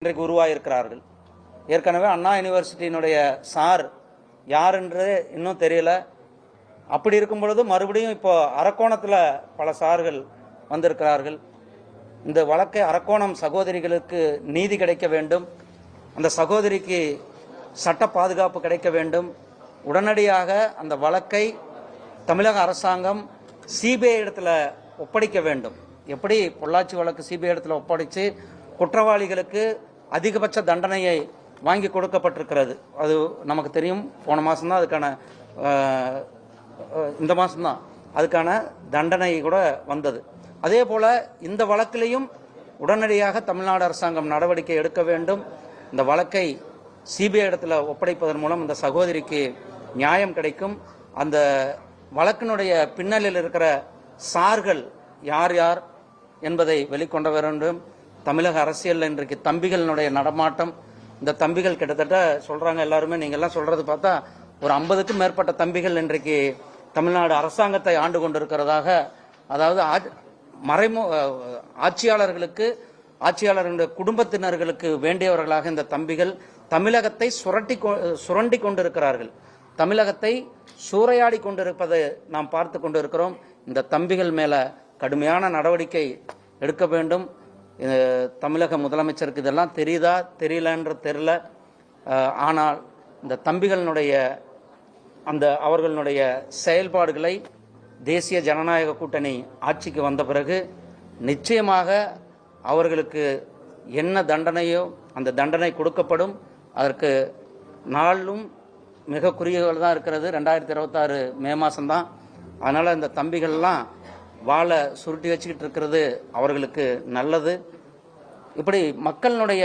இன்றைக்கு உருவாகியிருக்கிறார்கள். ஏற்கனவே அண்ணா யூனிவர்சிட்டியினுடைய சார் யாருன்றது இன்னும் தெரியல. அப்படி இருக்கும் பொழுது மறுபடியும் இப்போ அரக்கோணத்தில் பல சார்கள் வந்திருக்கிறார்கள். இந்த வழக்கை அரக்கோணம் சகோதரிகளுக்கு நீதி கிடைக்க வேண்டும், அந்த சகோதரிக்கு சட்ட பாதுகாப்பு கிடைக்க வேண்டும். உடனடியாக அந்த வழக்கை தமிழக அரசாங்கம் சிபிஐ இடத்துல ஒப்படைக்க வேண்டும். எப்படி பொள்ளாச்சி வழக்கு சிபிஐ இடத்துல ஒப்படைச்சு குற்றவாளிகளுக்கு அதிகபட்ச தண்டனையை வாங்கி கொடுக்கப்பட்டிருக்கிறது, அது நமக்கு தெரியும். போன மாதம்தான் அதுக்கான இந்த மாதம்தான் அதுக்கான தண்டனை கூட வந்தது. அதே போல் இந்த வழக்கிலையும் உடனடியாக தமிழ்நாடு அரசாங்கம் நடவடிக்கை எடுக்க வேண்டும். இந்த வழக்கை சிபிஐ இடத்துல ஒப்படைப்பதன் மூலம் இந்த சகோதரிக்கு நியாயம் கிடைக்கும். அந்த வழக்கினுடைய பின்னலில் இருக்கிற சார்கள் யார் யார் என்பதை வெளிக்கொண்டு வர வேண்டும். தமிழக அரசியலில் இன்றைக்கு தம்பிகளினுடைய நடமாட்டம், இந்த தம்பிகள் கிட்டத்தட்ட சொல்கிறாங்க எல்லாருமே, நீங்கள்லாம் சொல்கிறது பார்த்தா ஒரு 50க்கும் மேற்பட்ட தம்பிகள் இன்றைக்கு தமிழ்நாடு அரசாங்கத்தை ஆண்டு கொண்டிருக்கிறதாக, அதாவது ஆட்சியாளர்களுக்கு ஆட்சியாளர்களுடைய குடும்பத்தினர்களுக்கு வேண்டியவர்களாக இந்த தம்பிகள் தமிழகத்தை சுரண்டி கொண்டிருக்கிறார்கள். தமிழகத்தை சூறையாடி கொண்டிருப்பதை நாம் பார்த்து கொண்டிருக்கிறோம். இந்த தம்பிகள் மேலே கடுமையான நடவடிக்கை எடுக்க வேண்டும். தமிழக முதலமைச்சருக்கு இதெல்லாம் தெரியுதா தெரியலன்ற தெரியல. ஆனால் இந்த தம்பிகளினுடைய அவர்களுடைய செயல்பாடுகளை தேசிய ஜனநாயக கூட்டணி ஆட்சிக்கு வந்த பிறகு நிச்சயமாக அவர்களுக்கு என்ன தண்டனையோ அந்த தண்டனை கொடுக்கப்படும். அதற்கு நாளும் மிக குறுகியவர்கள் தான் இருக்கிறது. 2026 மே மாதம்தான். அதனால் இந்த தம்பிகள்லாம் வாழை சுருட்டி வச்சுக்கிட்டு இருக்கிறது அவர்களுக்கு நல்லது. இப்படி மக்களினுடைய